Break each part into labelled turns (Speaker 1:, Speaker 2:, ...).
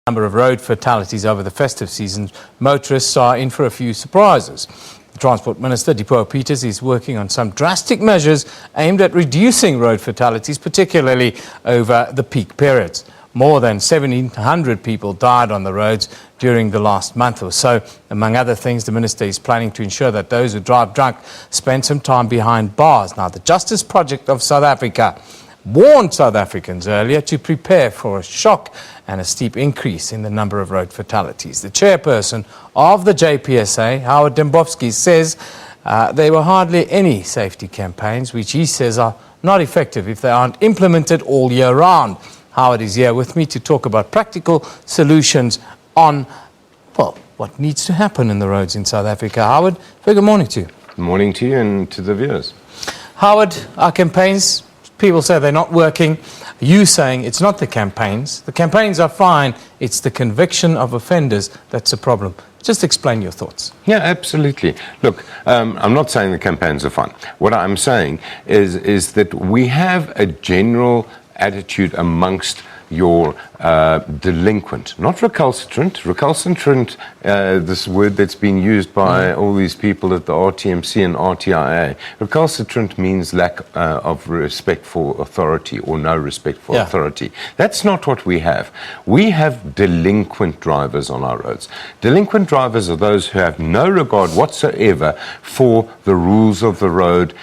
Speaker 1: Number of road fatalities over the festive season, motorists are in for a few surprises. The Transport Minister Dipuo Peters is working on some drastic measures aimed at reducing road fatalities, particularly over the peak periods. More than 1,700 people died on the roads during the last month or so. Among other things, the Minister is planning to ensure that those who drive drunk spend some time behind bars. Now, the Justice Project of South Africa warned South Africans earlier to prepare for a shock and a steep increase in the number of road fatalities. The chairperson of the JPSA, Dembovsky, says there were hardly any safety campaigns, which he says are not effective if they aren't implemented all year round. Howard is here with me to talk about practical solutions on, well, what needs to happen in the roads in South Africa. Howard, very good morning to you.
Speaker 2: Good morning to you and to the viewers.
Speaker 1: Howard, our campaigns, people say they're not working. You saying it's not the campaigns. The campaigns are fine. It's the conviction of offenders that's a problem. Just explain your thoughts.
Speaker 2: Yeah, absolutely. Look, I'm not saying the campaigns are fine. What I'm saying is that we have a general attitude amongst your delinquent, not recalcitrant. Recalcitrant, this word that's been used by all these people at the RTMC and RTIA. Recalcitrant means lack of respect for authority or no respect for authority. That's not what we have. We have delinquent drivers on our roads. Delinquent drivers are those who have no regard whatsoever for the rules of the road,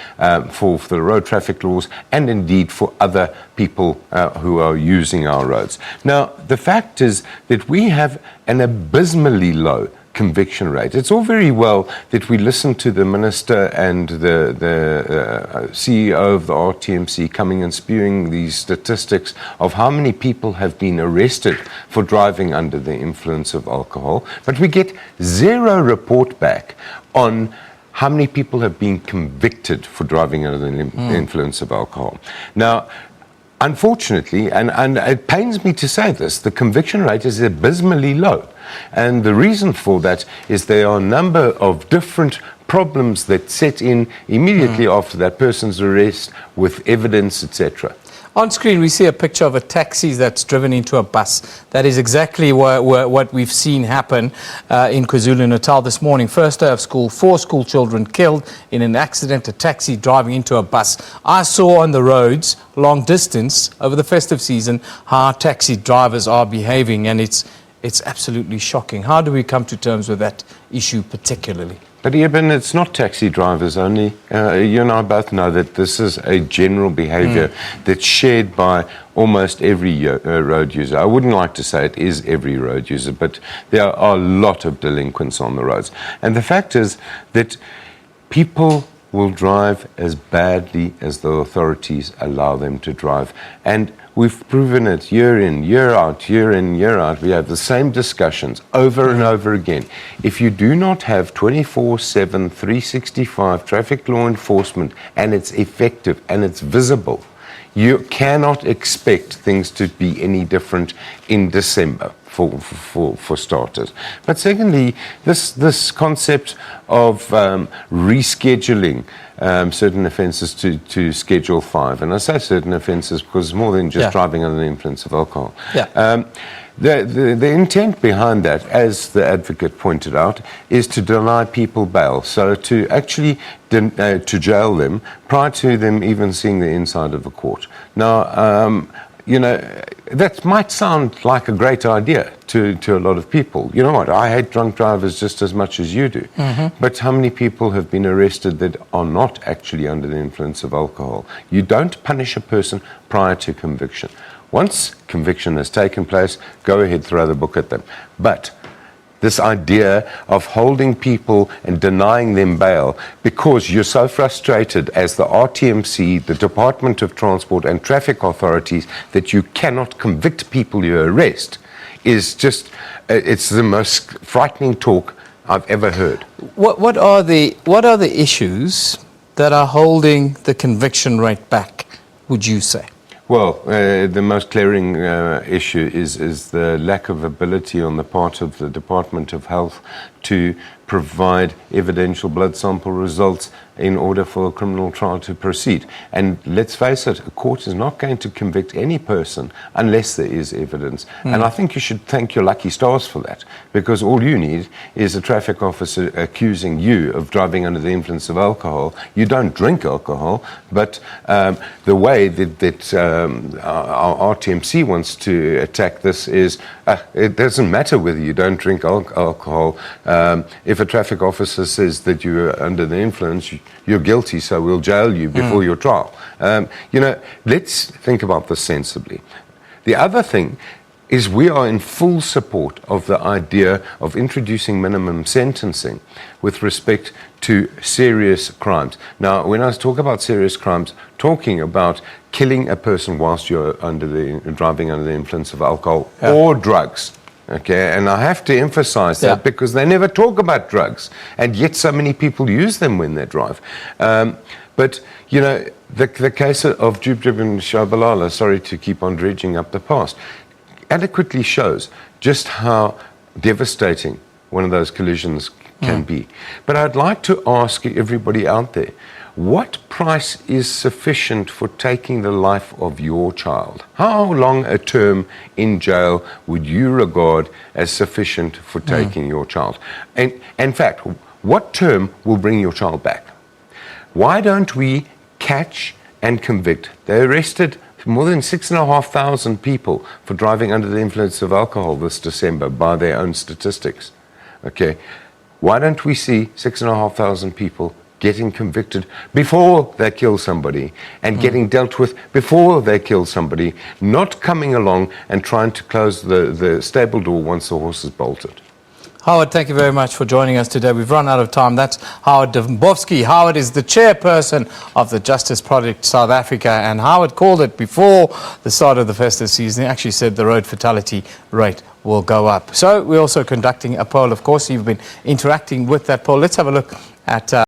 Speaker 2: for the road traffic laws, and indeed for other people who are using our roads. Now, the fact is that we have an abysmally low conviction rate. It's all very well that we listen to the minister and the CEO of the RTMC coming and spewing these statistics of how many people have been arrested for driving under the influence of alcohol, but we get zero report back on how many people have been convicted for driving under the influence of alcohol. Now, unfortunately, and it pains me to say this, the conviction rate is abysmally low. And the reason for that is there are a number of different problems that set in immediately after that person's arrest with evidence, etc.
Speaker 1: On screen, we see a picture of a taxi that's driven into a bus. That is exactly what we've seen happen in KwaZulu-Natal this morning. First day of school, 4 school children killed in an accident, a taxi driving into a bus. I saw on the roads, long distance, over the festive season, how taxi drivers are behaving, and it's absolutely shocking. How do we come to terms with that issue particularly?
Speaker 2: But Eben, it's not taxi drivers only. You and I both know that this is a general behaviour that's shared by almost every road user. I wouldn't like to say it is every road user, but there are a lot of delinquents on the roads. And the fact is that people will drive as badly as the authorities allow them to drive. And we've proven it year in, year out, year in, year out. We have the same discussions over and over again. If you do not have 24/7, 365 traffic law enforcement, and it's effective and it's visible, you cannot expect things to be any different in December, for starters. But secondly, this concept of rescheduling certain offences to Schedule 5, and I say certain offences because it's more than just driving under the influence of alcohol. The intent behind that, as the advocate pointed out, is to deny people bail. So to actually to jail them prior to them even seeing the inside of a court. Now, you know, that might sound like a great idea to a lot of people. You know what, I hate drunk drivers just as much as you do. But how many people have been arrested that are not actually under the influence of alcohol? You don't punish a person prior to conviction. Once conviction has taken place, go ahead, throw the book at them. But this idea of holding people and denying them bail because you're so frustrated as the RTMC, the Department of Transport and traffic authorities that you cannot convict people you arrest is just, it's the most frightening talk I've ever heard.
Speaker 1: What are the issues that are holding the conviction rate back, would you say?
Speaker 2: Well, the most glaring issue is the lack of ability on the part of the Department of Health to provide evidential blood sample results in order for a criminal trial to proceed. And let's face it, a court is not going to convict any person unless there is evidence. And I think you should thank your lucky stars for that, because all you need is a traffic officer accusing you of driving under the influence of alcohol. You don't drink alcohol, but the way that our RTMC wants to attack this is it doesn't matter whether you don't drink alcohol. If a traffic officer says that you are under the influence, you're guilty, so we'll jail you before your trial. Let's think about this sensibly. The other thing is we are in full support of the idea of introducing minimum sentencing with respect to serious crimes. Now, when I talk about serious crimes, talking about killing a person whilst you're driving under the influence of alcohol or drugs. Okay, and I have to emphasize that because they never talk about drugs, and yet so many people use them when they drive. But, the case of Jub and Shabalala, sorry to keep on dredging up the past, adequately shows just how devastating one of those collisions can be. But I'd like to ask everybody out there, what price is sufficient for taking the life of your child? How long a term in jail would you regard as sufficient for taking your child? And in fact, what term will bring your child back? Why don't we catch and convict? They arrested more than 6,500 people for driving under the influence of alcohol this December by their own statistics. Okay, why don't we see 6,500 people getting convicted before they kill somebody and getting dealt with before they kill somebody, not coming along and trying to close the stable door once the horse is bolted?
Speaker 1: Howard, thank you very much for joining us today. We've run out of time. That's Howard Dembovsky. Howard is the chairperson of the Justice Project South Africa, and Howard called it before the start of the festive season. He actually said the road fatality rate will go up. So we're also conducting a poll, of course. You've been interacting with that poll. Let's have a look at